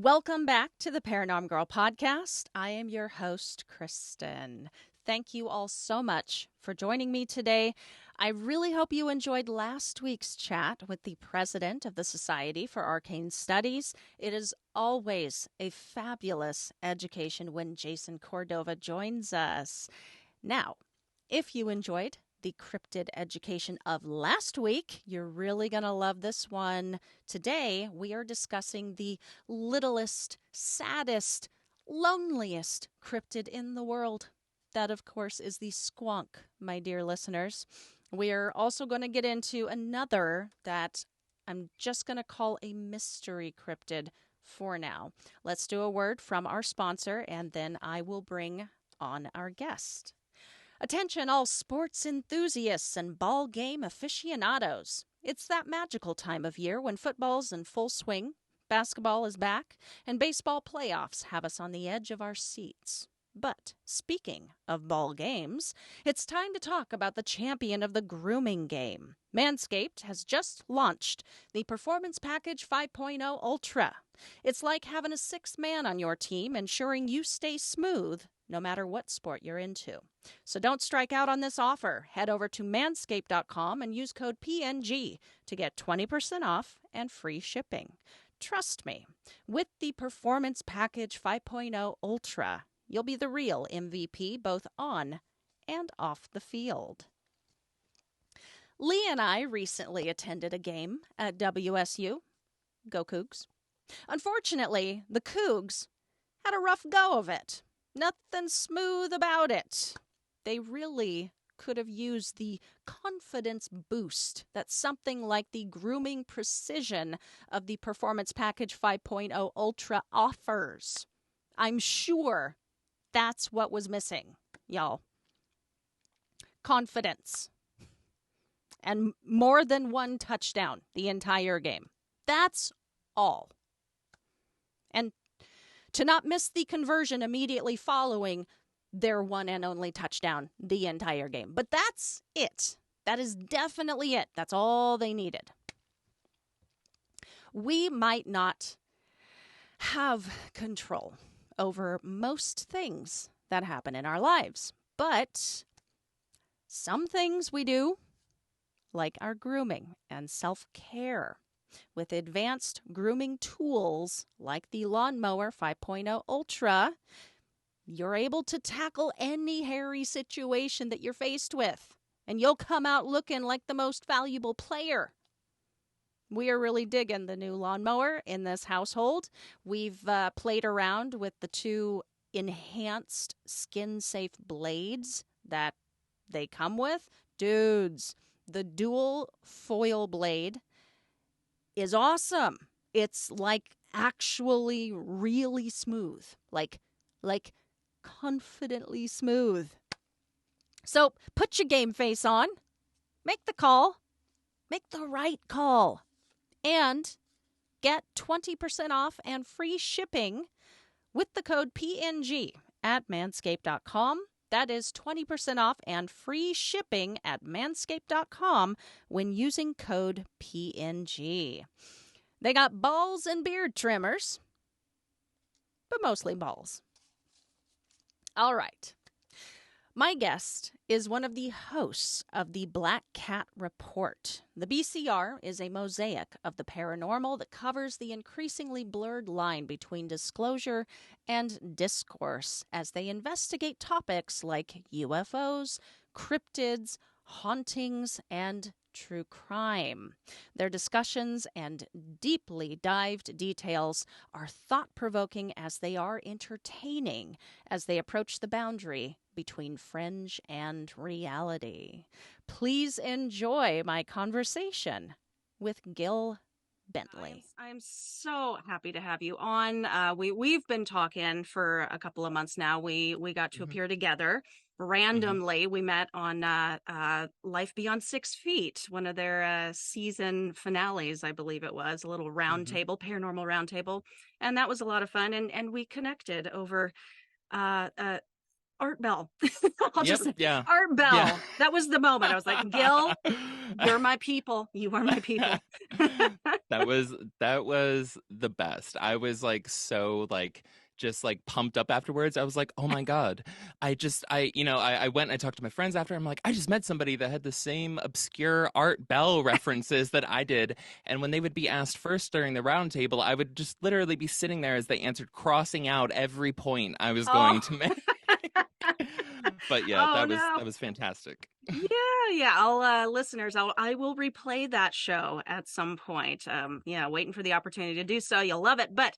Welcome back to the Paranormal Girl podcast. I am your host, Kristen. Thank you all so much for joining me today. I really hope you enjoyed last week's chat with the president of the Society for Arcane Studies. It is always a fabulous education when Jason Cordova joins us. Now, if you enjoyed the cryptid education of last week, you're really going to love this one. Today, we are discussing the littlest, saddest, loneliest cryptid in the world. That, of course, is the squonk, my dear listeners. We are also going to get into another that I'm just going to call a mystery cryptid for now. Let's do a word from our sponsor, and then I will bring on our guest. Attention all sports enthusiasts and ball game aficionados. It's that magical time of year when football's in full swing, basketball is back, and baseball playoffs have us on the edge of our seats. But speaking of ball games, it's time to talk about the champion of the grooming game. Manscaped has just launched the Performance Package 5.0 Ultra. It's like having a sixth man on your team, ensuring you stay smooth no matter what sport you're into. So don't strike out on this offer. Head over to manscaped.com and use code PNG to get 20% off and free shipping. Trust me, with the Performance Package 5.0 Ultra, you'll be the real MVP both on and off the field. Lee and I recently attended a game at WSU. Go Cougs. Unfortunately, the Cougs had a rough go of it. Nothing smooth about it. They really could have used the confidence boost that something like the grooming precision of the Performance Package 5.0 Ultra offers. I'm sure that's what was missing, y'all. Confidence. And more than one touchdown the entire game. That's all. And to not miss the conversion immediately following their one and only touchdown the entire game. But that's it. That is definitely it. That's all they needed. We might not have control over most things that happen in our lives, but some things we do, like our grooming and self-care. With advanced grooming tools like the Lawnmower 5.0 Ultra, you're able to tackle any hairy situation that you're faced with, and you'll come out looking like the most valuable player. We are really digging the new lawnmower in this household. We've played around with the two enhanced skin-safe blades that they come with. Dudes, the dual foil blade is awesome. It's like actually really smooth, like confidently smooth. So put your game face on, make the call, make the right call, and get 20% off and free shipping with the code PNG at manscaped.com. That is 20% off and free shipping at manscaped.com when using code PNG. They got balls and beard trimmers, but mostly balls. All right. My guest is one of the hosts of the Black Cat Report. The BCR is a mosaic of the paranormal that covers the increasingly blurred line between disclosure and discourse as they investigate topics like UFOs, cryptids, hauntings, and true crime. Their discussions and deeply dived details are thought-provoking as they are entertaining as they approach the boundary between fringe and reality. Please enjoy my conversation with Gil Bentley. I'm so happy to have you on. We've been talking for a couple of months now. We got to appear together randomly. We met on Life Beyond 6 Feet, one of their season finales, I believe it was, a little round table, paranormal round table, and that was a lot of fun. And we connected over Art Bell. Art Bell. Yeah. That was the moment. I was like, Gil, you're my people. You are my people. That was that was the best. I was like so like just like pumped up afterwards. I was like, oh my God. I went and I talked to my friends after. I'm like, I just met somebody that had the same obscure Art Bell references that I did. And when they would be asked first during the round table, I would just literally be sitting there as they answered, crossing out every point I was Oh, going to make. But yeah, oh that no. was fantastic. Yeah, yeah. I'll listeners, I will replay that show at some point. Yeah, waiting for the opportunity to do so. You'll love it. But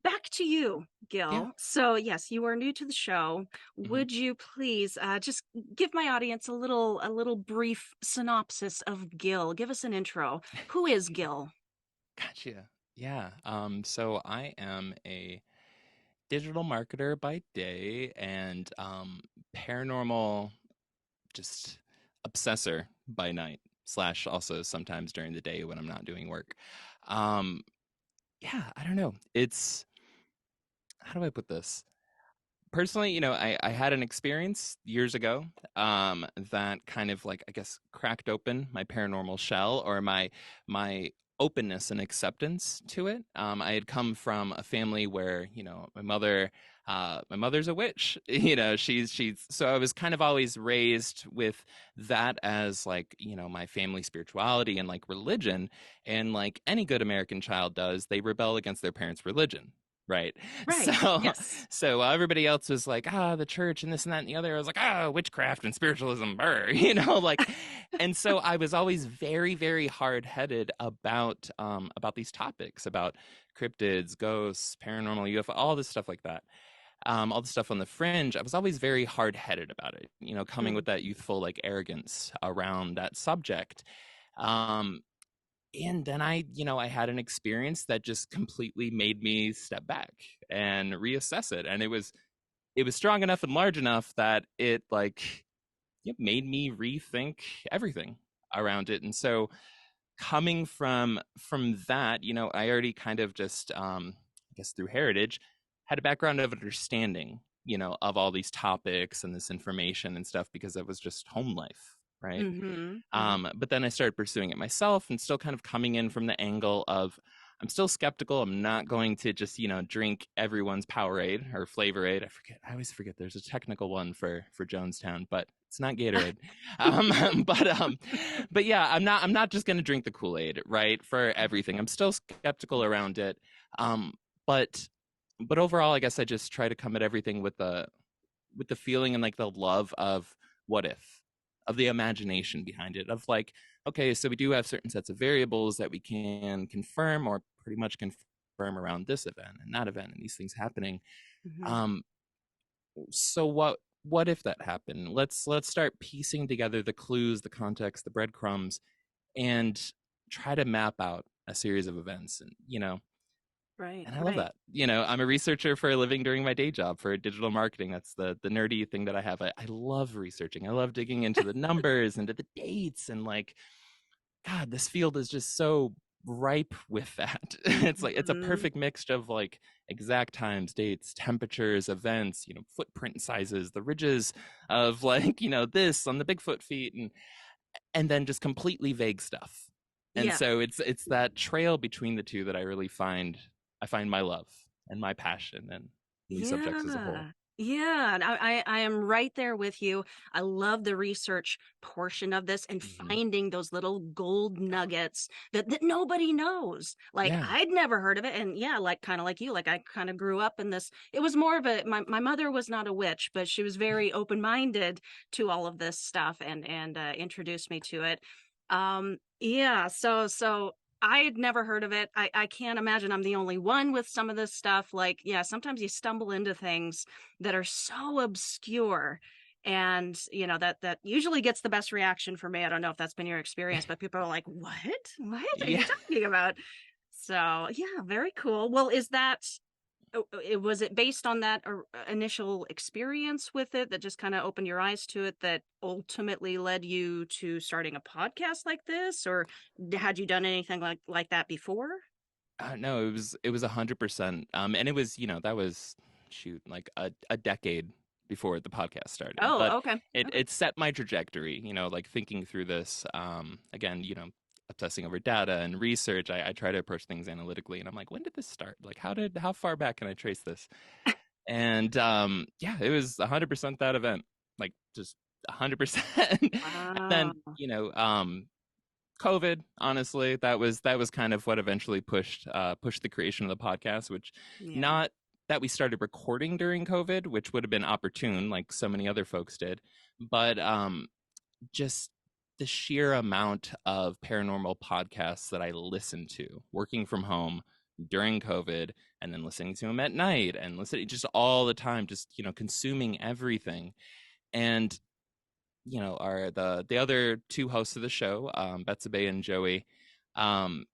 back to you, Yeah. Gil. So, yes, you are new to the show. Hmm. Would you please just give my audience a little brief synopsis of Gil? Give us an intro. Who is Gil? Gotcha. Yeah. So I am a digital marketer by day and paranormal just obsessor by night slash also sometimes during the day when I'm not doing work. Um, yeah, I don't know. It's how do I put this? Personally, I had an experience years ago that kind of like I guess cracked open my paranormal shell or my openness and acceptance to it. I had come from a family where my mother's a witch. She's so I was kind of always raised with that as like my family spirituality and like religion, and like any good American child does, they rebel against their parents' religion. Right. Right. So Yes. so while everybody else was like, the church and this and that and the other, I was like, witchcraft and spiritualism, like, and so I was always very, very hard headed about these topics, about cryptids, ghosts, paranormal, UFO, all this stuff like that. All the stuff on the fringe. I was always very hard headed about it, coming Mm, with that youthful like arrogance around that subject. Um, and then I had an experience that just completely made me step back and reassess it. And it was strong enough and large enough that it made me rethink everything around it. And so coming from that, I already kind of just I guess through heritage had a background of understanding, of all these topics and this information and stuff because it was just home life, right? mm-hmm. Mm-hmm. But then I started pursuing it myself and still kind of coming in from the angle of I'm still skeptical. I'm not going to just, drink everyone's Powerade or Flavorade. I always forget there's a technical one for Jonestown, but it's not Gatorade. Um, but um, but yeah, I'm not just gonna drink the Kool-Aid, right? For everything. I'm still skeptical around it. Um, but but overall, I guess I just try to come at everything with the feeling and like the love of what if, of the imagination behind it, of like, okay, so we do have certain sets of variables that we can confirm or pretty much confirm around this event and that event and these things happening. Mm-hmm. um so what if that happened? Let's start piecing together the clues, the context, the breadcrumbs, and try to map out a series of events. And Right. and I love Right. that. I'm a researcher for a living during my day job for digital marketing. That's the nerdy thing that I have. I love researching. I love digging into the numbers, into the dates, and like, God, this field is just so ripe with that. It's like it's a Mm-hmm. perfect mixture of like exact times, dates, temperatures, events, footprint sizes, the ridges of like, this on the Bigfoot feet, and then just completely vague stuff. And Yeah. so it's that trail between the two that I find my love and my passion and these subjects as a whole. Yeah. Yeah. And I am right there with you. I love the research portion of this and Hmm. finding those little gold nuggets that nobody knows. Like Yeah. I'd never heard of it. And yeah, like kind of like you, like I kind of grew up in this. It was more of my mother was not a witch, but she was very open-minded to all of this stuff and introduced me to it. Yeah, so I had never heard of it. I can't imagine I'm the only one with some of this stuff. Like, yeah, sometimes you stumble into things that are so obscure. And that usually gets the best reaction for me. I don't know if that's been your experience, but people are like, "What? What are you Yeah. talking about?" So, yeah, very cool. Well, is that was it based on that initial experience with it that just kind of opened your eyes to it that ultimately led you to starting a podcast like this, or had you done anything like that before? No, it was 100%. And it was, that was shoot, like a decade before the podcast started. Oh, But okay. it Okay. it set my trajectory, like thinking through this. Again, obsessing over data and research, I try to approach things analytically, and I'm like, when did this start? Like, how far back can I trace this? And yeah, it was 100% that event, like just 100%. And then, Wow. COVID, honestly, that was kind of what eventually pushed the creation of the podcast, which, Yeah. not that we started recording during COVID, which would have been opportune, like so many other folks did, but just the sheer amount of paranormal podcasts that I listened to working from home during COVID, and then listening to them at night and listening just all the time, just, consuming everything. And, our the other two hosts of the show, Betsabe and Joey, um,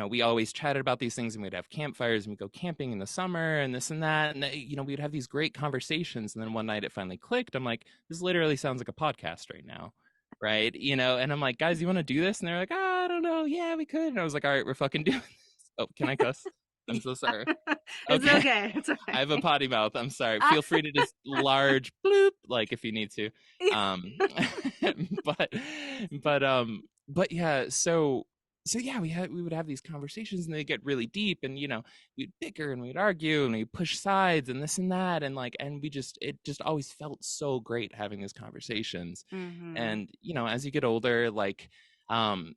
we always chatted about these things, and we'd have campfires, and we'd go camping in the summer and this and that. And, we'd have these great conversations. And then one night it finally clicked. I'm like, this literally sounds like a podcast right now. Right. And I'm like, guys, you want to do this? And they're like, I don't know. Yeah, we could. And I was like, all right, we're fucking doing this. Oh, can I cuss? I'm so sorry. It's Okay. okay. It's I have a okay. potty mouth. I'm sorry. Feel free to just large bloop, like, if you need to. Um, but but yeah, so yeah, we would have these conversations, and they get really deep, and we'd bicker and we'd argue and we'd push sides and this and that, and like, and it just always felt so great having these conversations. Mm-hmm. And as you get older, like, um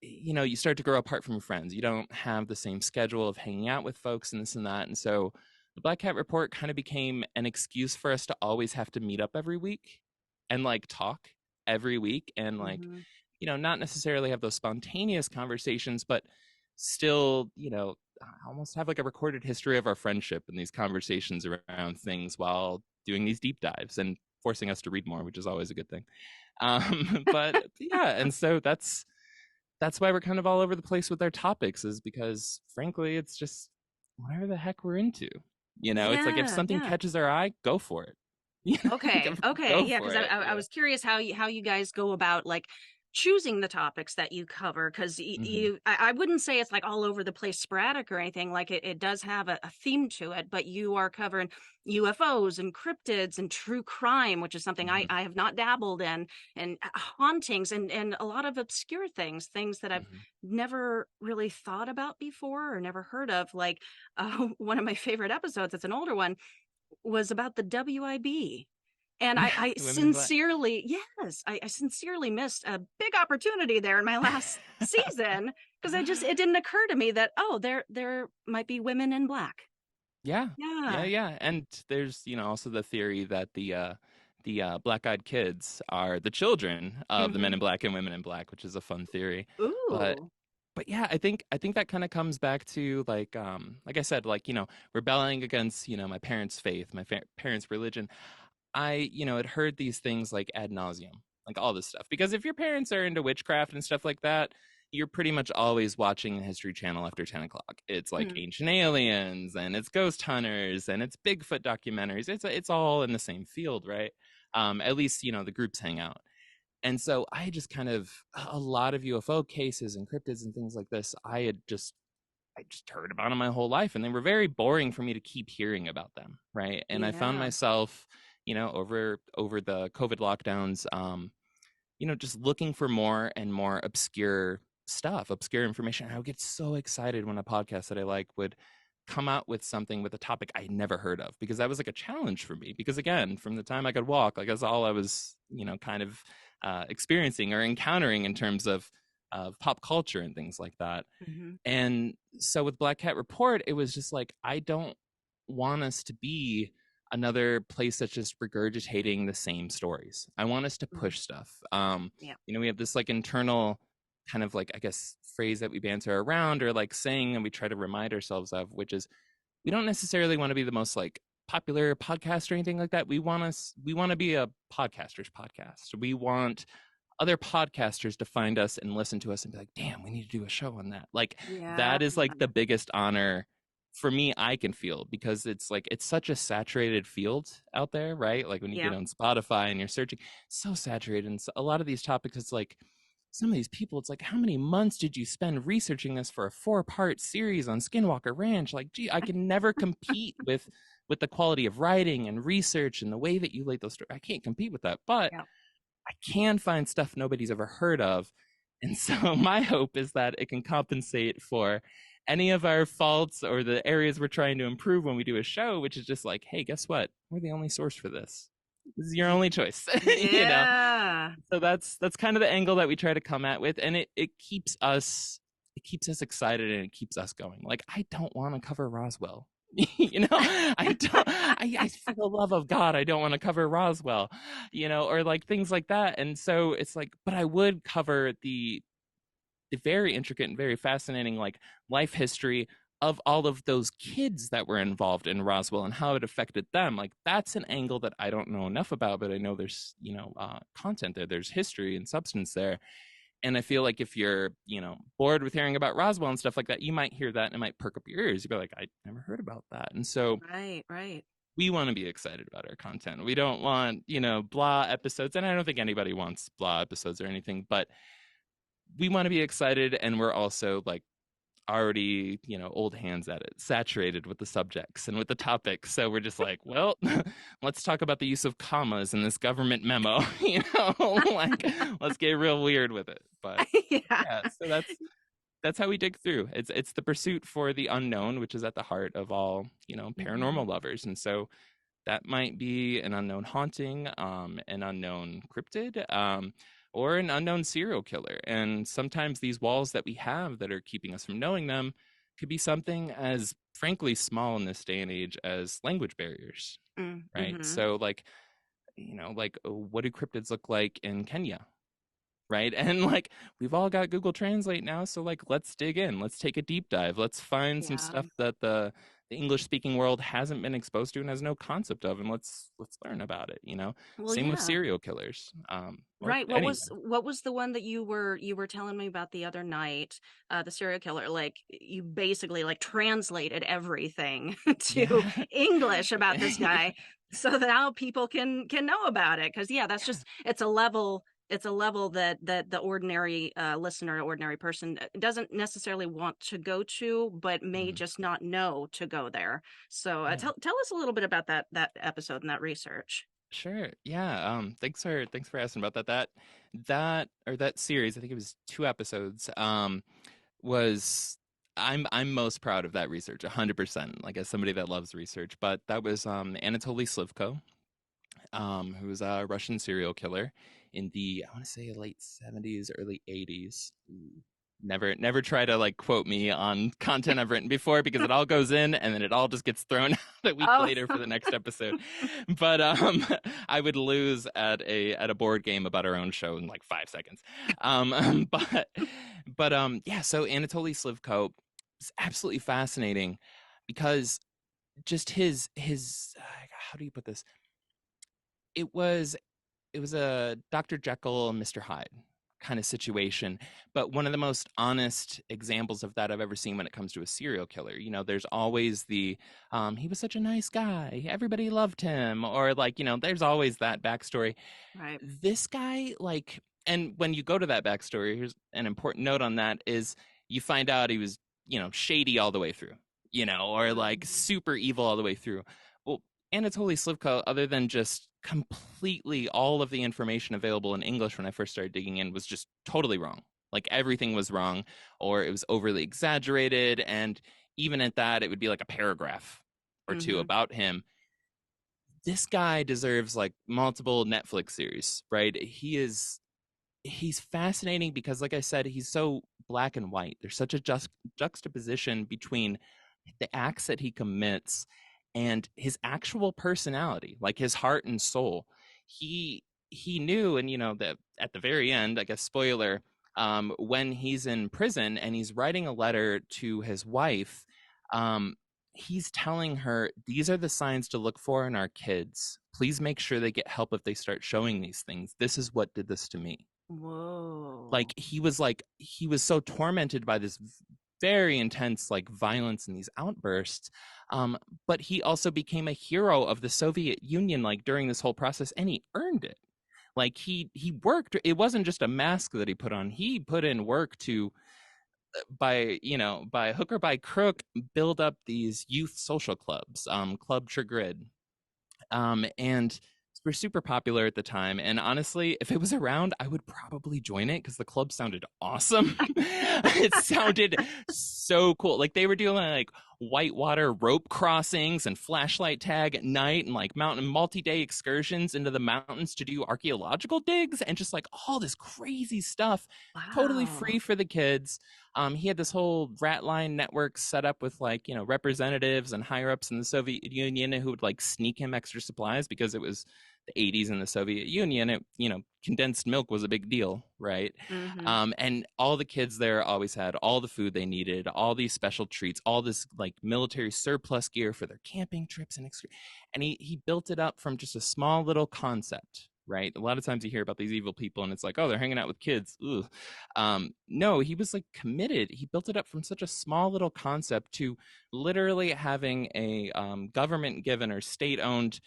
you start to grow apart from your friends. You don't have the same schedule of hanging out with folks and this and that. And so the Black Cat Report kind of became an excuse for us to always have to meet up every week and like talk every week, and like, Mm-hmm. not necessarily have those spontaneous conversations, but still, almost have like a recorded history of our friendship and these conversations around things while doing these deep dives and forcing us to read more, which is always a good thing. But yeah, and so that's why we're kind of all over the place with our topics, is because frankly, it's just whatever the heck we're into. It's like, if Yeah. something Yeah. catches our eye, go for it. Okay. Okay. Go Yeah. for Because it. I was curious how you guys go about like choosing the topics that you cover. Because Hmm. I wouldn't say it's like all over the place, sporadic or anything. Like it does have a theme to it. But you are covering UFOs and cryptids and true crime, which is something Hmm. I have not dabbled in, and hauntings and a lot of obscure things that I've Hmm. never really thought about before or never heard of. Like one of my favorite episodes, it's an older one, was about the WIB. And Yeah, I the Women in Black. sincerely, yes, I sincerely missed a big opportunity there in my last season because it didn't occur to me that, oh, there might be women in black. Yeah, yeah, Yeah. yeah. And there's, also the theory that the black-eyed kids are the children of the Men Hmm. in Black and Women in Black, which is a fun theory. But Ooh. but yeah, I think that kind of comes back to like I said, like, rebelling against, my parents' faith, my parents' religion. I, had heard these things like ad nauseum, like all this stuff. Because if your parents are into witchcraft and stuff like that, you're pretty much always watching the History Channel after 10 o'clock. It's like Mm. Ancient Aliens, and it's Ghost Hunters, and it's Bigfoot documentaries. It's all in the same field, right? At least, the groups hang out. And so I just kind of, a lot of UFO cases and cryptids and things like this, I just heard about them my whole life, and they were very boring for me to keep hearing about them, right? And I found Yeah. myself, over the COVID lockdowns, just looking for more and more obscure stuff, obscure information. I would get so excited when a podcast that I like would come out with something with a topic I never heard of, because that was like a challenge for me. Because again, from the time I could walk, like, that's all I was, kind of experiencing or encountering in terms of pop culture and things like that. Hmm. And so with Black Cat Report, it was just like, I don't want us to be another place that's just regurgitating the same stories. I want us to Hmm. push stuff. Yeah. We have this like internal kind of like, I guess, phrase that we banter around, or like saying, and we try to remind ourselves of, which is, we don't necessarily want to be the most like popular podcast or anything like that. We want to be a podcaster's podcast. We want other podcasters to find us and listen to us and be like, damn, we need to do a show on that. Like, Yeah. that is like the biggest honor for me I can feel, because it's like, it's such a saturated field out there, right? Like when you Yeah. get on Spotify and you're searching, so saturated. And so a lot of these topics, it's like, some of these people, it's like, how many months did you spend researching this for a 4-part series on Skinwalker Ranch? Like, gee, I can never compete with the quality of writing and research and the way that you laid those stories. I can't compete with that. But Yeah. I can find stuff nobody's ever heard of. And so my hope is that it can compensate for any of our faults or the areas we're trying to improve when we do a show, which is just like, hey, guess what? We're the only source for this. This is your only choice. You know? Yeah. So that's kind of the angle that we try to come at with, and it keeps us excited and it keeps us going. Like, I don't want to cover Roswell. I for the love of God, I don't want to cover Roswell, or like things like that. And so it's like, but I would cover the very intricate and very fascinating like life history of all of those kids that were involved in Roswell and how it affected them. Like, that's an angle that I don't know enough about, but I know there's content there, there's history and substance there. And I feel like if you're bored with hearing about Roswell and stuff like that, you might hear that and it might perk up your ears. You'd be like, I never heard about that. And so Right. we want to be excited about our content. We don't want blah episodes, and I don't think anybody wants blah episodes or anything, but we want to be excited, and we're also like already old hands at it, saturated with the subjects and with the topics. So we're just like, well, let's talk about the use of commas in this government memo. Like, let's get real weird with it. But yeah, so that's how we dig through. It's the pursuit for the unknown, which is at the heart of all paranormal lovers. And so that might be an unknown haunting, an unknown cryptid, or an unknown serial killer. And sometimes these walls that we have that are keeping us from knowing them could be something as frankly small in this day and age as language barriers, right? So like, what do cryptids look like in Kenya? Right. And like, we've all got Google Translate now. So like, let's dig in. Let's take a deep dive. Let's find some stuff that the English speaking world hasn't been exposed to and has no concept of. And let's learn about it. Same with serial killers. Right. What was the one that you were telling me about the other night? The serial killer, like you basically like translated everything to English about this guy so that now people can know about it. Cause that's just, it's a level that the ordinary listener, ordinary person doesn't necessarily want to go to, but may just not know to go there. So tell us a little bit about that episode and that research. Sure. Yeah. Thanks for asking about that series. I think it was 2 episodes. Was I'm most proud of that research, 100%. Like, as somebody that loves research, but that was Anatoly Slivko, who was a Russian serial killer in the, I want to say, late 70s, early 80s. Never try to like quote me on content I've written before, because it all goes in and then it all just gets thrown out a week later for the next episode. But I would lose at a board game about our own show in like 5 seconds. But yeah, so Anatoly Slivko is absolutely fascinating because just his how do you put this? It was a Dr. Jekyll and Mr. Hyde kind of situation, but one of the most honest examples of that I've ever seen when it comes to a serial killer. There's always the he was such a nice guy, everybody loved him, or like, there's always that backstory. Right. This guy, like, and when you go to that backstory, here's an important note on that, is you find out he was shady all the way through, or like super evil all the way through. Well, Anatoly Slivko, other than just completely all of the information available in English when I first started digging in, was just totally wrong. Like, everything was wrong, or it was overly exaggerated. And even at that, it would be like a paragraph or two about him. This guy deserves like multiple Netflix series, right? He's fascinating because, like I said, he's so black and white. There's such a juxtaposition between the acts that he commits and his actual personality, like his heart and soul. He knew, and that at the very end, I guess spoiler, when he's in prison and he's writing a letter to his wife, he's telling her, these are the signs to look for in our kids. Please make sure they get help if they start showing these things. This is what did this to me. Whoa. Like, he was so tormented by this very intense like violence and these outbursts, but he also became a hero of the Soviet Union like during this whole process, and he earned it. Like, he worked. It wasn't just a mask that he put on. He put in work to, by hook or by crook, build up these youth social clubs, Club Trigrid, and were super popular at the time. And honestly, if it was around, I would probably join it because the club sounded awesome. It sounded so cool. Like they were doing like whitewater rope crossings and flashlight tag at night and like mountain multi-day excursions into the mountains to do archaeological digs and just like all this crazy stuff. Wow. Totally free for the kids. He had this whole rat line network set up with like, you know, representatives and higher ups in the Soviet Union who would like sneak him extra supplies because it was the 80s in the Soviet Union. It, you know, condensed milk was a big deal, right? Mm-hmm. And all the kids there always had all the food they needed, all these special treats, all this like military surplus gear for their camping trips and he built it up from just a small little concept. Right. A lot of times you hear about these evil people and it's like, oh, they're hanging out with kids. No, he was like committed. He built it up from such a small little concept to literally having a government given or state owned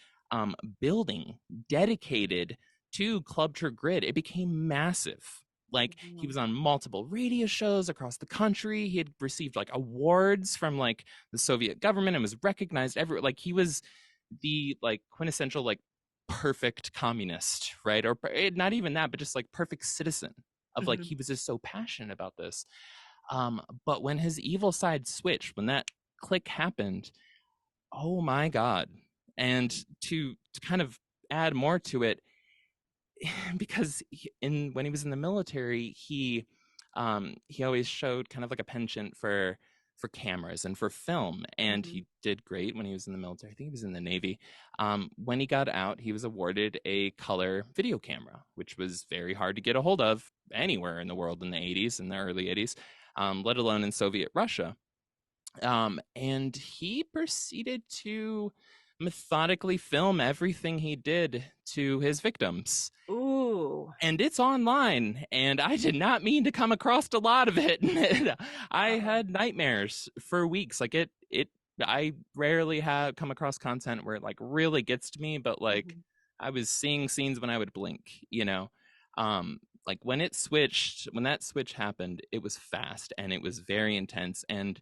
building dedicated to Club True Grid. It became massive. Like he was on multiple radio shows across the country. He had received like awards from like the Soviet government and was recognized everywhere. Like he was the like quintessential like perfect communist, right? Or not even that, but just like perfect citizen of like, he was just so passionate about this. But when his evil side switched, when that click happened, oh my God. And to kind of add more to it, because when he was in the military, he always showed kind of like a penchant for cameras and for film, and he did great when he was in the military. I think he was in the Navy. When he got out, he was awarded a color video camera, which was very hard to get a hold of anywhere in the world in the 80s, in the early 80s, let alone in Soviet Russia. And he proceeded to methodically film everything he did to his victims. Ooh. And it's online, and I did not mean to come across a lot of it. I had nightmares for weeks. Like I rarely have come across content where it like really gets to me, but like I was seeing scenes when I would blink, you know. Like when that switch happened, it was fast and it was very intense. And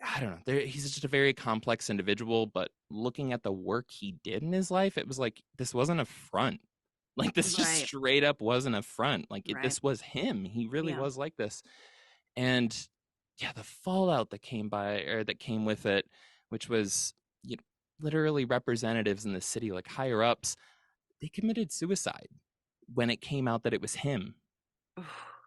I don't know. He's just a very complex individual, but looking at the work he did in his life, it was like, this wasn't a front. Like this just straight up wasn't a front. Like this was him. He really was like this. And yeah, the fallout that came with it, which was, you know, literally representatives in the city, like higher ups, they committed suicide when it came out that it was him.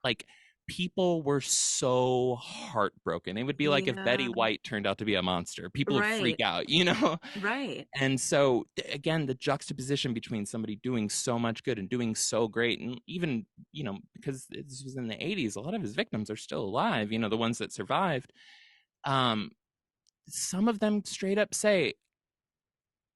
Like people were so heartbroken. It would be like if Betty White turned out to be a monster. People would freak out, you know? Right. And so, again, the juxtaposition between somebody doing so much good and doing so great, and even, you know, because this was in the 80s, a lot of his victims are still alive, you know, the ones that survived. Some of them straight up say,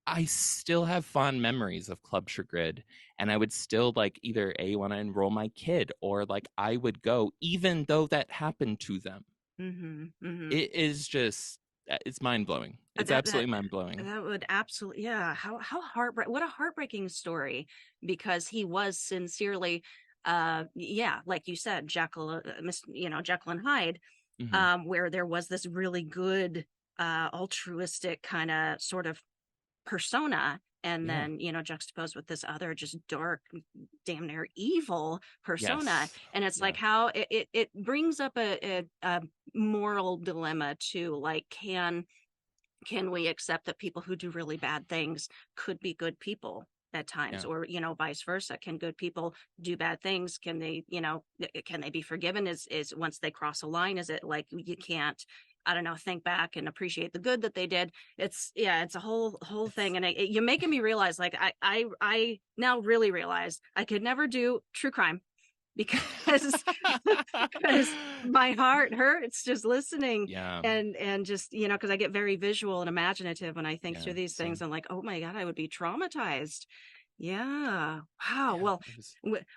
I still have fond memories of Club True Grid, and I would still like either want to enroll my kid, or like I would go even though that happened to them. It is just, it's mind-blowing. It's absolutely mind-blowing. That would absolutely, how what a heartbreaking story, because he was sincerely like you said, Jekyll and Hyde, where there was this really good altruistic kind of sort of persona, and then, you know, juxtaposed with this other just dark, damn near evil persona. And it's like how it brings up a moral dilemma too. Like, can we accept that people who do really bad things could be good people at times, or, you know, vice versa? Can good people do bad things? Can they, you know, can they be forgiven? Is once they cross a line, is it like you can't, I don't know, think back and appreciate the good that they did? It's a whole thing. And you're making me realize, like, I now really realize I could never do true crime, because my heart hurts just listening. And just, you know, because I get very visual and imaginative when I think through these things. I'm like, oh my God, I would be traumatized. Wow. Well,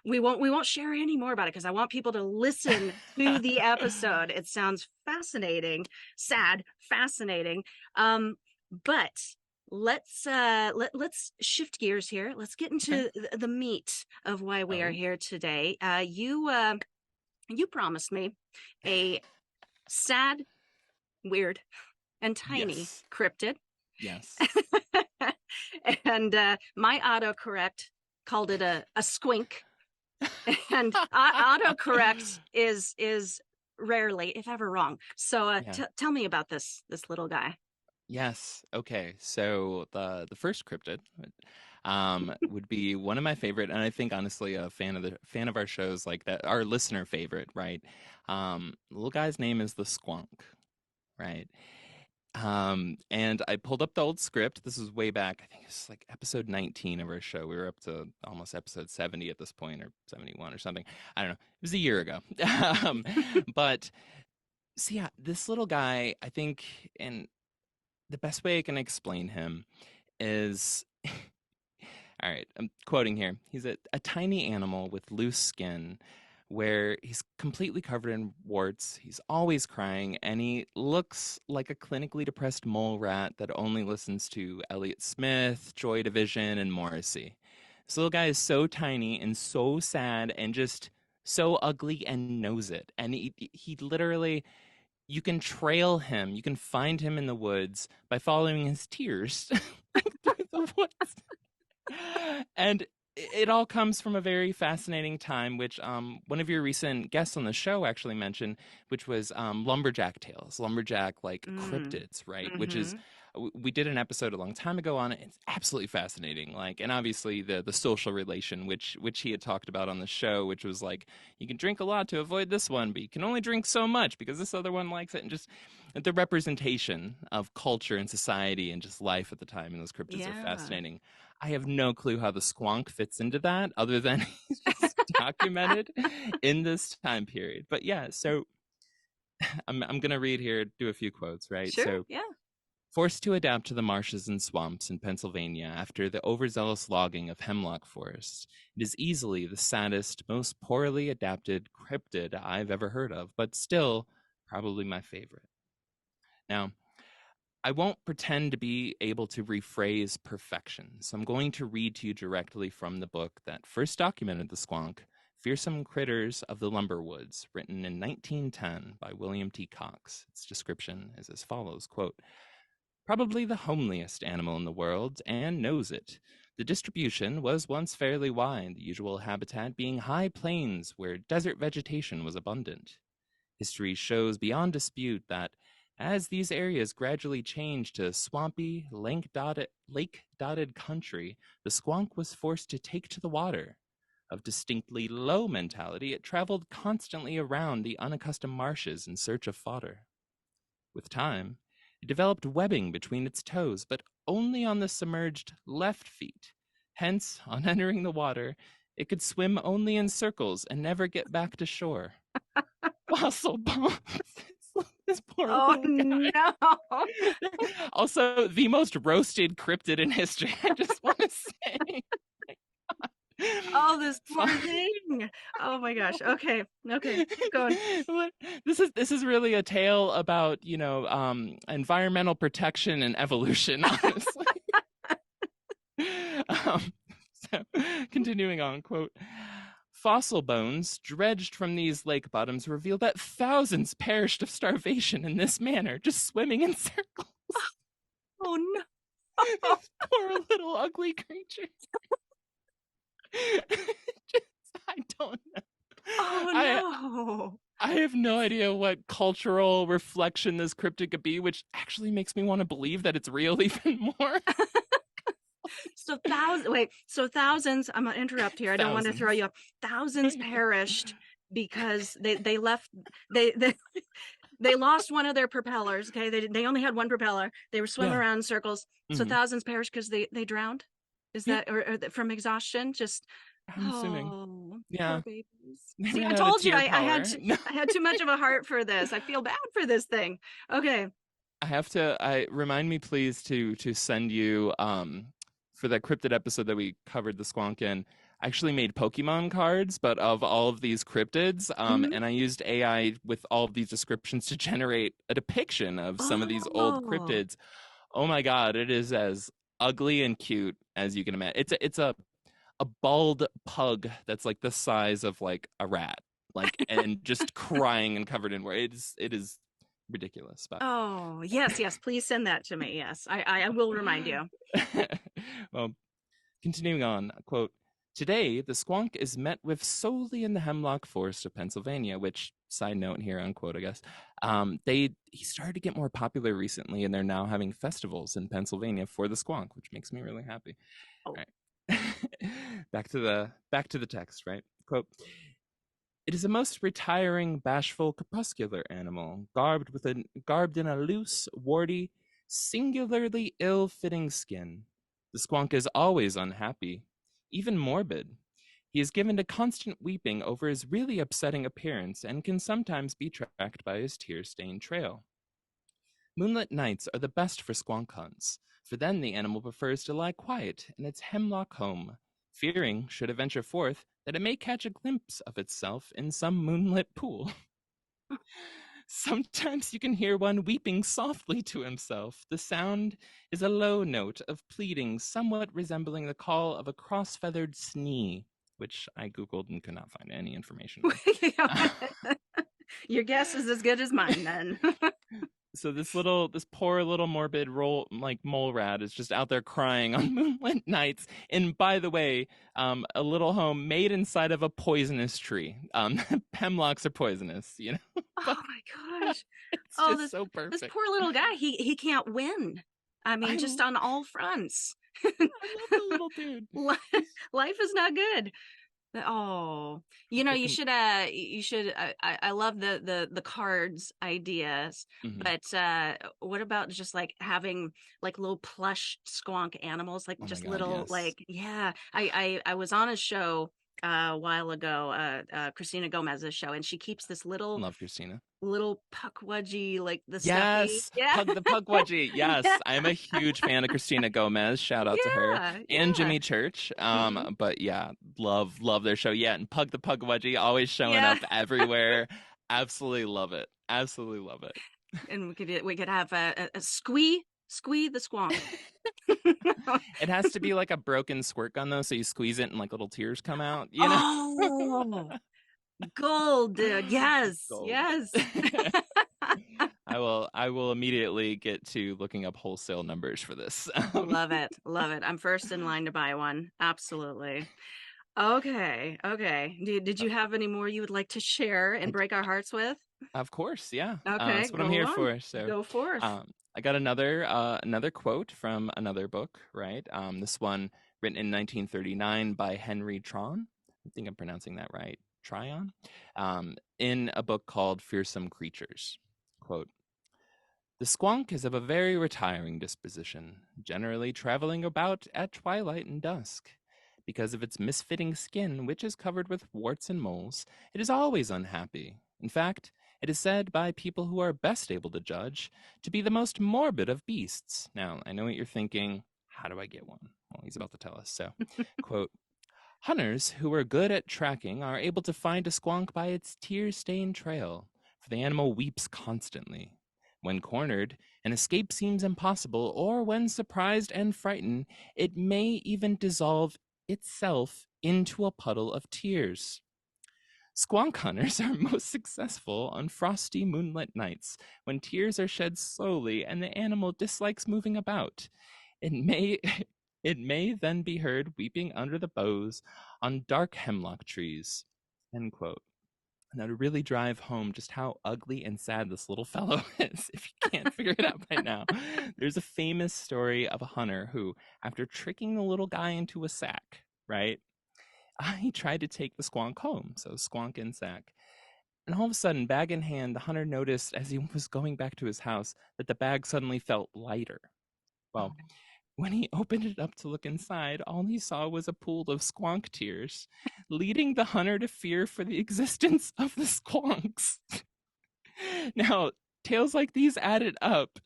we won't share any more about it, because I want people to listen to the episode. It sounds fascinating, sad, fascinating. But let's shift gears here. Let's get into the meat of why we are here today. You promised me a sad, weird, and tiny cryptid. Yes. And my autocorrect called it a squink. And autocorrect is rarely, if ever, wrong. So tell me about this little guy. Yes. Okay. So the first cryptid would be one of my favorite, and I think honestly a fan of our shows, like that, our listener favorite, right? The little guy's name is the squonk, right? And I pulled up the old script. This was way back, I think it's like episode 19 of our show. We were up to almost episode 70 at this point, or 71 or something. I don't know. It was a year ago. But so yeah, this little guy, I think, and the best way I can explain him is all right, I'm quoting here. He's a tiny animal with loose skin where he's completely covered in warts. He's always crying, and he looks like a clinically depressed mole rat that only listens to Elliott Smith, Joy Division, and Morrissey. This little guy is so tiny and so sad and just so ugly and knows it. And he literally, you can trail him. You can find him in the woods by following his tears through the woods. And it all comes from a very fascinating time, which one of your recent guests on the show actually mentioned, which was lumberjack tales, lumberjack cryptids, right? Mm-hmm. Which is, we did an episode a long time ago on it. It's absolutely fascinating. Like, and obviously the social relation, which he had talked about on the show, which was like, you can drink a lot to avoid this one, but you can only drink so much because this other one likes it. And just the representation of culture and society and just life at the time in those cryptids are fascinating. I have no clue how the squonk fits into that other than he's just documented in this time period. But yeah, so I'm going to read here, do a few quotes, right? Sure, so, yeah. Forced to adapt to the marshes and swamps in Pennsylvania after the overzealous logging of hemlock forests, it is easily the saddest, most poorly adapted cryptid I've ever heard of, but still probably my favorite. Now, I won't pretend to be able to rephrase perfection, so I'm going to read to you directly from the book that first documented the squonk, Fearsome Critters of the Lumber Woods, written in 1910 by William T. Cox. Its description is as follows, quote, "Probably the homeliest animal in the world, and knows it. The distribution was once fairly wide, the usual habitat being high plains where desert vegetation was abundant. History shows beyond dispute that as these areas gradually changed to swampy, lake-dotted country, the squonk was forced to take to the water. Of distinctly low mentality, it traveled constantly around the unaccustomed marshes in search of fodder. With time, it developed webbing between its toes, but only on the submerged left feet. Hence, on entering the water, it could swim only in circles and never get back to shore. Fossil bones." This poor little guy. No. Also, the most roasted cryptid in history, I just want to say. Oh, this poor thing. Oh my gosh. Okay, keep going. This is really a tale about, environmental protection and evolution, honestly. So, continuing on, quote, "Fossil bones dredged from these lake bottoms reveal that thousands perished of starvation in this manner, just swimming in circles." Oh no. This poor little ugly creature. I don't know. Oh no. I have no idea what cultural reflection this cryptid could be, which actually makes me want to believe that it's real even more. So thousands, I'm gonna interrupt here. I don't want to throw you off. Thousands perished because they left they lost one of their propellers. Okay, they only had one propeller. They were swimming around in circles. So thousands perished because they drowned. Is that or from exhaustion? Just I'm assuming. Yeah. Poor babies. See, I told you I had too much of a heart for this. I feel bad for this thing. Okay. Remind me please to send you for that cryptid episode that we covered the squonk in. I actually made Pokemon cards, but of all of these cryptids, and I used AI with all of these descriptions to generate a depiction of some of these old cryptids. Oh my God, it is as ugly and cute as you can imagine. It's a bald pug that's like the size of like a rat, like, and just crying and covered in where it is ridiculous. But yes, please send that to me. Yes, I will remind you. Well, continuing on, quote, today, the squonk is met with solely in the hemlock forest of Pennsylvania, which, side note here, unquote, I guess, he started to get more popular recently, and they're now having festivals in Pennsylvania for the squonk, which makes me really happy. Oh. All right. back to the text, right? Quote, it is a most retiring, bashful, crepuscular animal, garbed in a loose, warty, singularly ill-fitting skin. The squonk is always unhappy, even morbid. He is given to constant weeping over his really upsetting appearance and can sometimes be tracked by his tear-stained trail. Moonlit nights are the best for squonk hunts, for then the animal prefers to lie quiet in its hemlock home, fearing, should it venture forth, that it may catch a glimpse of itself in some moonlit pool. Sometimes you can hear one weeping softly to himself. The sound is a low note of pleading, somewhat resembling the call of a cross-feathered snee, which I Googled and could not find any information on. Your guess is as good as mine, then. So this poor little morbid mole rat is just out there crying on moonlit nights. And by the way, a little home made inside of a poisonous tree. Hemlocks are poisonous, you know. Oh my gosh! It's just so perfect. This poor little guy. He can't win. I mean, just on all fronts. I love the little dude. Life is not good. Oh, you should I love the cards ideas, mm-hmm. but what about just like having like little plush squonk animals, like just little, yes. Like, yeah, I was on a show a while ago, Christina Gomez's show, and she keeps this little, love Christina, little puckwudgie, like the yes, stuffy. Yeah. the puckwudgie. Yes, yeah. I'm a huge fan of Christina Gomez. Shout out to her and Jimmy Church. But yeah, love their show. Yeah, and Pug the puckwudgie always showing up everywhere. Absolutely love it. Absolutely love it. And we could have a squee the squonk. It has to be like a broken squirt gun though, so you squeeze it and like little tears come out. You know? Oh, gold, dude. Yes, gold. Yes. I will immediately get to looking up wholesale numbers for this. Love it. I'm first in line to buy one. Absolutely. Okay. Did you have any more you would like to share and break our hearts with? Of course, yeah. Okay, that's what I'm here for. So go forth. I got another quote from another book, right? This one written in 1939 by Henry Tron. I think I'm pronouncing that right. Tryon. In a book called Fearsome Creatures. Quote, the squonk is of a very retiring disposition, generally traveling about at twilight and dusk. Because of its misfitting skin, which is covered with warts and moles, it is always unhappy. In fact, it is said by people who are best able to judge to be the most morbid of beasts. Now, I know what you're thinking. How do I get one? Well, he's about to tell us. So, quote, hunters who are good at tracking are able to find a squonk by its tear-stained trail, for the animal weeps constantly. When cornered, an escape seems impossible, or when surprised and frightened, it may even dissolve itself into a puddle of tears. Squonk hunters are most successful on frosty moonlit nights when tears are shed slowly and the animal dislikes moving about. It may then be heard weeping under the boughs on dark hemlock trees. End quote. Now, to really drive home just how ugly and sad this little fellow is, if you can't figure it out by now, there's a famous story of a hunter who, after tricking the little guy into a sack, right, he tried to take the squonk home, so squonk in sack. And all of a sudden, bag in hand, the hunter noticed as he was going back to his house that the bag suddenly felt lighter. Well, when he opened it up to look inside, all he saw was a pool of squonk tears, leading the hunter to fear for the existence of the squonks. Now, tales like these added up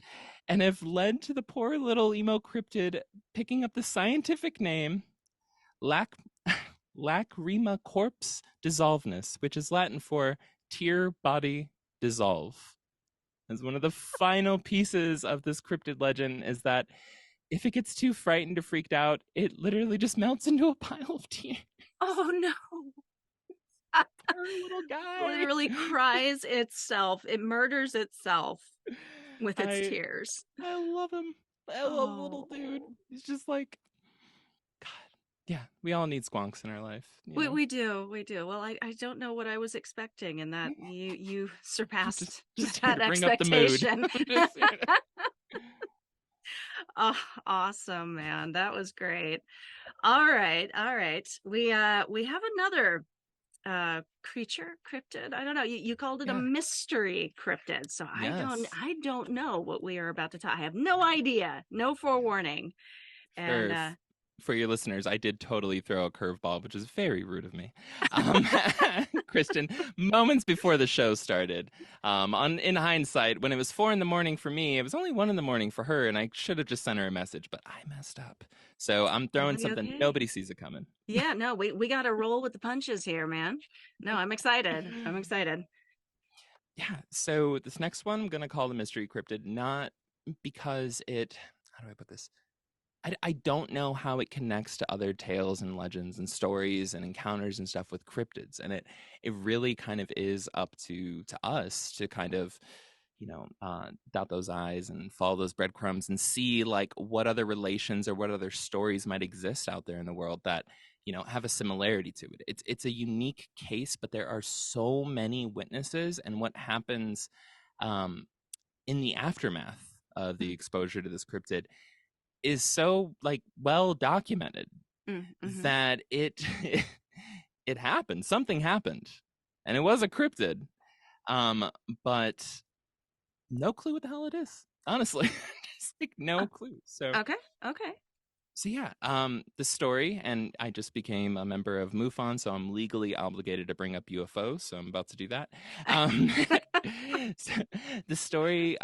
and have led to the poor little emo cryptid picking up the scientific name Lacrima corpse dissolvenus, which is Latin for tear body dissolve. As one of the final pieces of this cryptid legend is that if it gets too frightened or freaked out, it literally just melts into a pile of tears. Oh no. Poor little guy. Literally cries itself. It murders itself with its tears. I love him. I love little dude. He's just like, Yeah, we all need squonks in our life. We do. Well, I don't know what I was expecting, and that you surpassed just that bring up the mood. expectation. Oh, awesome, man. That was great. All right. We have another creature, cryptid. I don't know. You called it a mystery cryptid. So Yes. I don't know what we are about to talk. I have no idea. No forewarning. And for your listeners, I did totally throw a curveball, which is very rude of me. Kristen, moments before the show started, in hindsight, when it was 4 a.m. for me, it was only 1 a.m. for her, and I should have just sent her a message, but I messed up. So I'm throwing something, nobody sees it coming. Yeah, no, we got to roll with the punches here, man. No, I'm excited. Yeah, so this next one I'm going to call the mystery cryptid, not because how do I put this? I don't know how it connects to other tales and legends and stories and encounters and stuff with cryptids. And it really kind of is up to us to kind of, dot those I's and follow those breadcrumbs and see like what other relations or what other stories might exist out there in the world that, have a similarity to it. It's a unique case, but there are so many witnesses, and what happens in the aftermath of the exposure to this cryptid is so like well documented that it happened. Something happened, and it was a cryptid, but no clue what the hell it is, honestly. Just like no clue. So okay. So yeah, the story, and I just became a member of MUFON, so I'm legally obligated to bring up UFOs, so I'm about to do that. So the story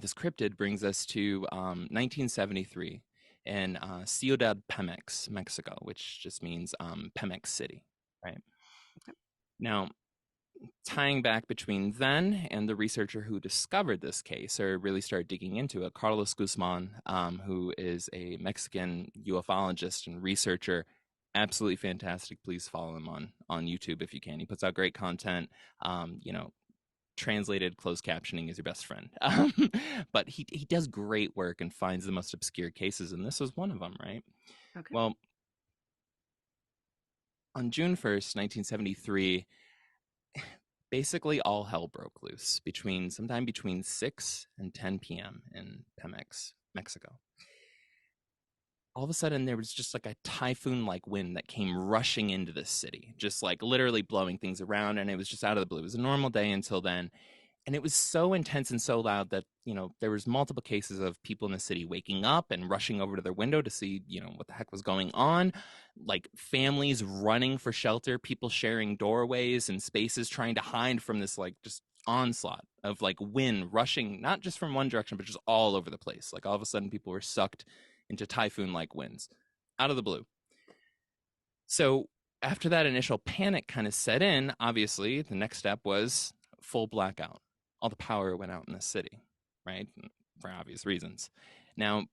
this cryptid brings us to 1973 in Ciudad Pemex, Mexico, which just means Pemex City, right? Okay. Now, tying back between then and the researcher who discovered this case or really started digging into it, Carlos Guzman, who is a Mexican ufologist and researcher, absolutely fantastic. Please follow him on YouTube if you can. He puts out great content. Translated closed captioning is your best friend. But he does great work and finds the most obscure cases, and this was one of them, right? Okay. Well, on June 1st, 1973, basically all hell broke loose sometime between 6 and 10 p.m. in Pemex, Mexico. All of a sudden, there was just like a typhoon-like wind that came rushing into the city, just like literally blowing things around, and it was just out of the blue. It was a normal day until then, and it was so intense and so loud that, there was multiple cases of people in the city waking up and rushing over to their window to see, what the heck was going on, like families running for shelter, people sharing doorways and spaces trying to hide from this like just onslaught of like wind rushing, not just from one direction, but just all over the place. Like all of a sudden people were sucked into typhoon-like winds out of the blue. So after that initial panic kind of set in, obviously the next step was full blackout. All the power went out in the city, right? For obvious reasons. Now,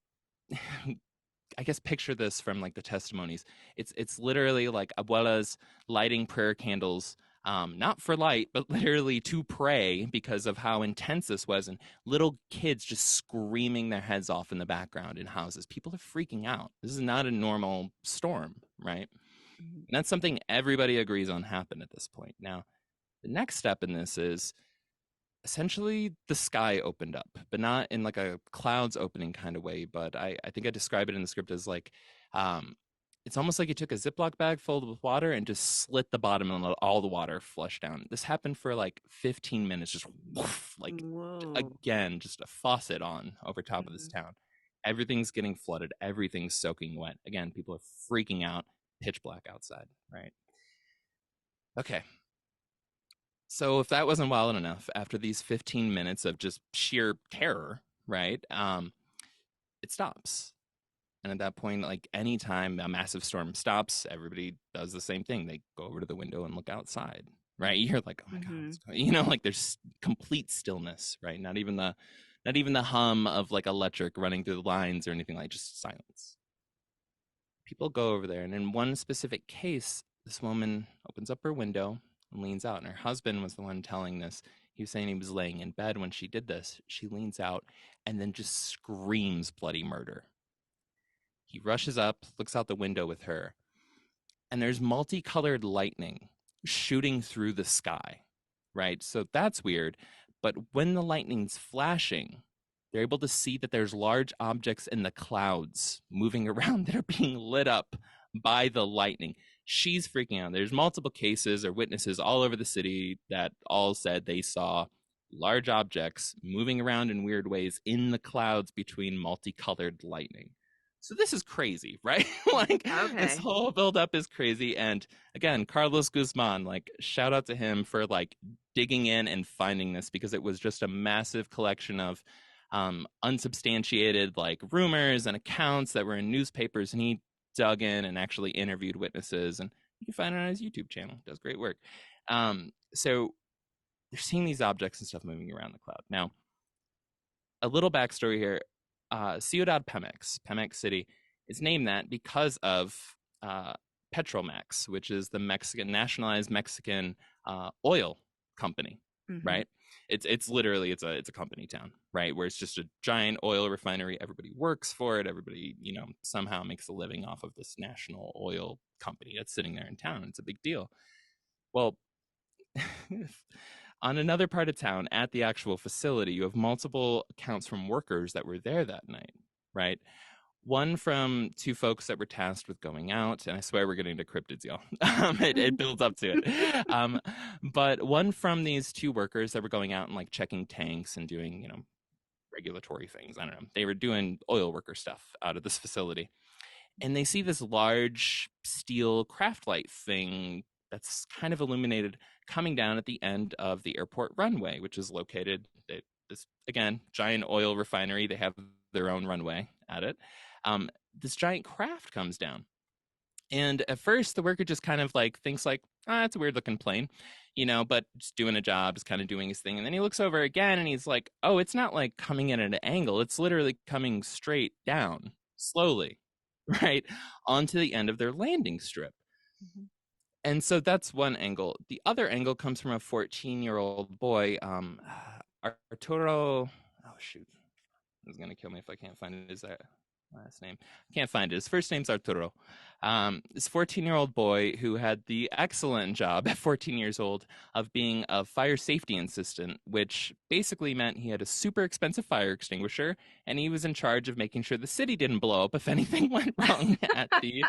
I guess picture this from like the testimonies. It's literally like abuelas lighting prayer candles, not for light, but literally to pray because of how intense this was, and little kids just screaming their heads off in the background in houses. People are freaking out. This is not a normal storm, right? And that's something everybody agrees on happened at this point. Now, the next step in this is essentially the sky opened up, but not in like a clouds opening kind of way. But I think I describe it in the script as like, it's almost like you took a Ziploc bag filled with water and just slit the bottom and let all the water flush down. This happened for like 15 minutes, just woof, like again, just a faucet on over top of this town. Everything's getting flooded. Everything's soaking wet. Again, people are freaking out, pitch black outside, right? Okay. So if that wasn't wild enough, after these 15 minutes of just sheer terror, right, it stops. And at that point, like anytime a massive storm stops, everybody does the same thing. They go over to the window and look outside, right? You're like, oh my God, like there's complete stillness, right? Not even the hum of like electric running through the lines or anything, like just silence. People go over there, and in one specific case, this woman opens up her window and leans out, and her husband was the one telling this. He was saying he was laying in bed when she did this. She leans out and then just screams bloody murder. He rushes up, looks out the window with her, and there's multicolored lightning shooting through the sky, right? So that's weird. But when the lightning's flashing, they're able to see that there's large objects in the clouds moving around that are being lit up by the lightning. She's freaking out. There's multiple cases or witnesses all over the city that all said they saw large objects moving around in weird ways in the clouds between multicolored lightning. So this is crazy, right? Like, this whole buildup is crazy. And again, Carlos Guzman, like, shout out to him for like digging in and finding this, because it was just a massive collection of unsubstantiated like rumors and accounts that were in newspapers, and he dug in and actually interviewed witnesses, and you can find it on his YouTube channel. Does great work. So they're seeing these objects and stuff moving around the cloud. Now, a little backstory here. Ciudad Pemex City, is named that because of Petromex, which is the nationalized Mexican oil company, right? It's literally it's a company town, right? Where it's just a giant oil refinery. Everybody works for it. Everybody, somehow makes a living off of this national oil company that's sitting there in town. It's a big deal. Well, on another part of town, at the actual facility, you have multiple accounts from workers that were there that night, right? One from two folks that were tasked with going out, and I swear we're getting to cryptids, y'all. It builds up to it. But one from these two workers that were going out and like checking tanks and doing, regulatory things. I don't know. They were doing oil worker stuff out of this facility. And they see this large steel craft light thing that's kind of illuminated coming down at the end of the airport runway, which is located at this, again, giant oil refinery. They have their own runway at it. This giant craft comes down. And at first, the worker just kind of like thinks like, it's a weird looking plane, but just doing a job, just kind of doing his thing. And then he looks over again and he's like, oh, it's not like coming in at an angle. It's literally coming straight down slowly, right, onto the end of their landing strip. And so that's one angle. The other angle comes from a 14-year-old boy, Arturo. Oh, shoot. It's going to kill me if I can't find his last name. I can't find it. His first name's Arturo. This 14-year-old boy who had the excellent job at 14 years old of being a fire safety assistant, which basically meant he had a super expensive fire extinguisher, and he was in charge of making sure the city didn't blow up if anything went wrong at the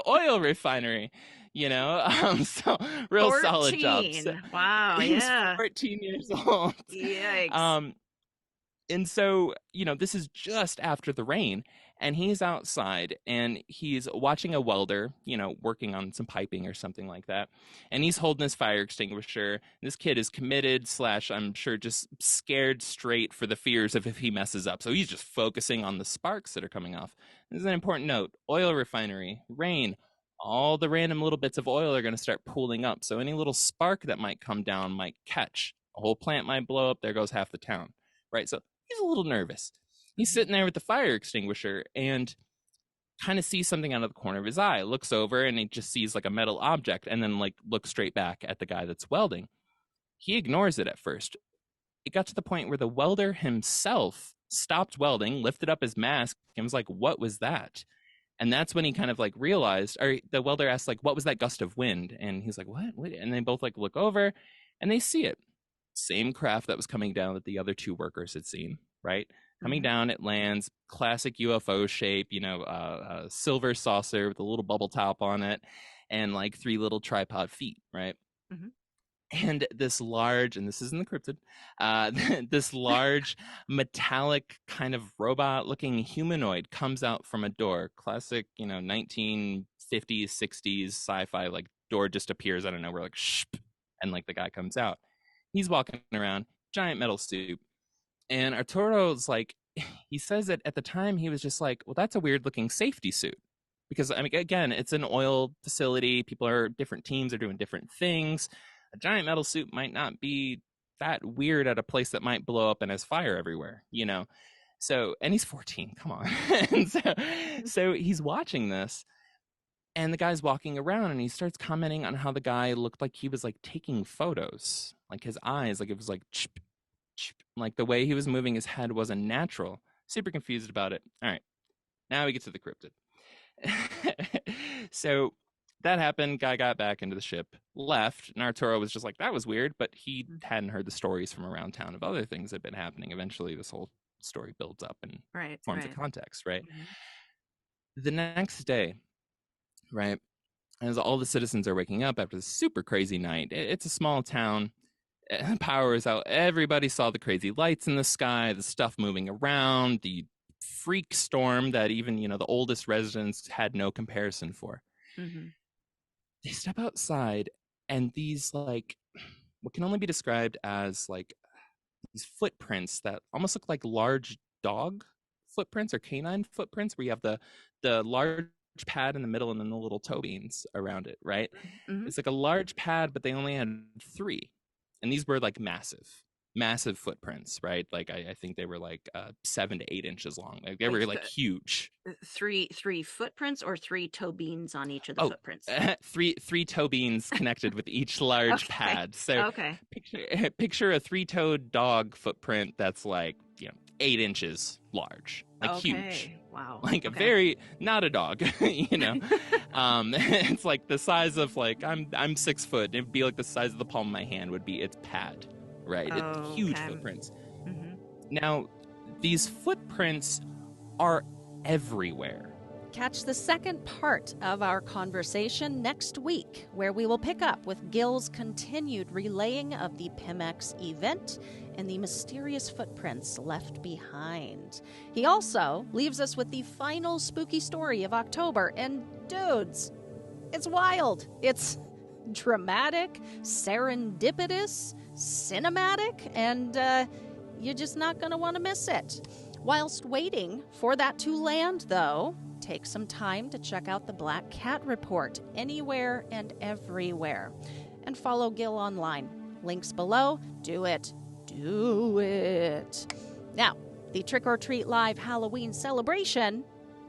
oil refinery. So real 14. solid jobs. Wow, he yeah. was 14 years old. Yikes. And so, this is just after the rain, and he's outside and he's watching a welder, working on some piping or something like that. And he's holding his fire extinguisher. This kid is committed / I'm sure just scared straight for the fears of if he messes up. So he's just focusing on the sparks that are coming off. This is an important note. Oil refinery, rain, all the random little bits of oil are going to start pooling up. So any little spark that might come down might catch. A whole plant might blow up. There goes half the town, right? So he's a little nervous. He's sitting there with the fire extinguisher and kind of sees something out of the corner of his eye, looks over, and he just sees like a metal object, and then like looks straight back at the guy that's welding. He ignores it at first. It got to the point where the welder himself stopped welding, lifted up his mask, and was like, what was that? And that's when he kind of like realized, or the welder asked like, what was that gust of wind? And he's like, what? And they both like look over and they see it. Same craft that was coming down that the other two workers had seen, right? Coming down, it lands, classic UFO shape, a silver saucer with a little bubble top on it and like 3 little tripod feet, right? And this large, and this isn't the cryptid, this large metallic kind of robot looking humanoid comes out from a door. Classic, 1950s, 60s sci-fi, like door just appears out of nowhere, like shh, and like the guy comes out. He's walking around, giant metal suit. And Arturo's like, he says that at the time he was just like, well, that's a weird looking safety suit. Because, I mean, again, it's an oil facility. Different teams are doing different things. A giant metal suit might not be that weird at a place that might blow up and has fire everywhere, So, and he's 14, come on. And so he's watching this. And the guy's walking around and he starts commenting on how the guy looked like he was like taking photos. Like his eyes, like it was like, chip, chip. Like the way he was moving his head wasn't natural. Super confused about it. All right. Now we get to the cryptid. So that happened. Guy got back into the ship, left, and Arturo was just like, that was weird, but he hadn't heard the stories from around town of other things that had been happening. Eventually, this whole story builds up and forms a context, right? Mm-hmm. The next day, right, as all the citizens are waking up after this super crazy night, it's a small town, power is out, everybody saw the crazy lights in the sky, the stuff moving around, the freak storm that even, the oldest residents had no comparison for. Mm-hmm. They step outside, and these, like, what can only be described as, like, these footprints that almost look like large dog footprints or canine footprints, where you have the large pad in the middle and then the little toe beans around it, right? Mm-hmm. It's like a large pad, but they only had 3. And these were, like, massive footprints, right? Like, I think they were like 7 to 8 inches long. Like, they were like huge. 3 footprints or 3 toe beans on each of the footprints? 3 toe beans connected with each large pad. So picture a 3-toed dog footprint that's like 8 inches large, like huge. Wow. Like a very, not a dog, it's like the size of, like, I'm 6 foot. It'd be like the size of the palm of my hand would be its pad. Right, it's huge footprints. Mm-hmm. Now, these footprints are everywhere. Catch the second part of our conversation next week, where we will pick up with Gil's continued relaying of the Pimex event and the mysterious footprints left behind. He also leaves us with the final spooky story of October, and dudes, it's wild. It's dramatic, serendipitous, cinematic, and you're just not going to want to miss it. Whilst waiting for that to land, though, take some time to check out the Black Cat Report anywhere and everywhere. And follow Gil online. Links below. Do it. Do it. Now, the Trick or Treat Live Halloween celebration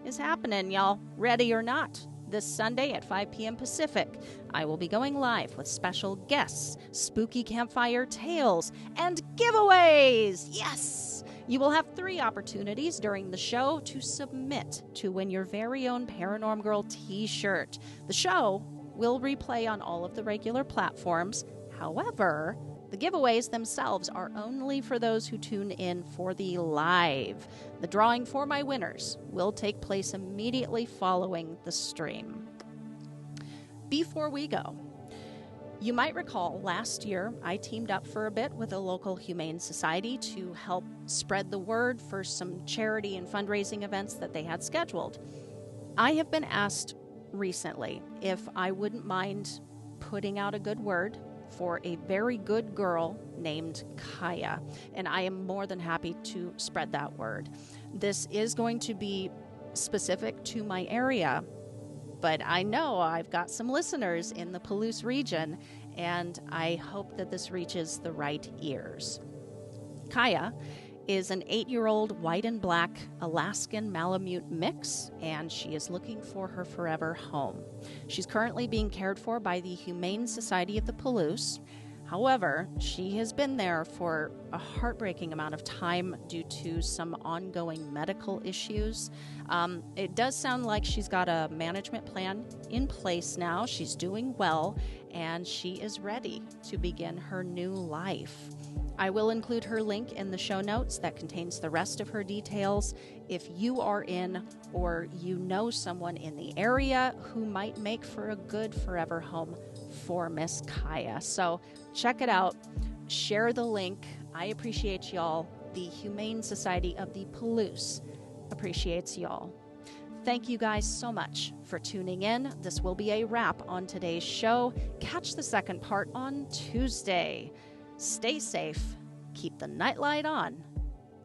is happening, y'all. Ready or not. This Sunday at 5 p.m. Pacific, I will be going live with special guests, spooky campfire tales, and giveaways. Yes! You will have 3 opportunities during the show to submit to win your very own Paranormal Girl t-shirt. The show will replay on all of the regular platforms. However, the giveaways themselves are only for those who tune in for the live. The drawing for my winners will take place immediately following the stream. Before we go, you might recall last year I teamed up for a bit with a local humane society to help spread the word for some charity and fundraising events that they had scheduled. I have been asked recently if I wouldn't mind putting out a good word for a very good girl named Kaya, and I am more than happy to spread that word. This is going to be specific to my area, but I know I've got some listeners in the Palouse region, and I hope that this reaches the right ears. Kaya is an 8-year-old white and black Alaskan Malamute mix, and she is looking for her forever home. She's currently being cared for by the Humane Society of the Palouse. However, she has been there for a heartbreaking amount of time due to some ongoing medical issues. It does sound like she's got a management plan in place now. She's doing well, and she is ready to begin her new life. I will include her link in the show notes that contains the rest of her details if you are in or you know someone in the area who might make for a good forever home for Miss Kaya. So check it out. Share the link. I appreciate y'all. The Humane Society of the Palouse appreciates y'all. Thank you guys so much for tuning in. This will be a wrap on today's show. Catch the second part on Tuesday. Stay safe, keep the nightlight on,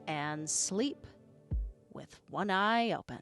and sleep with one eye open.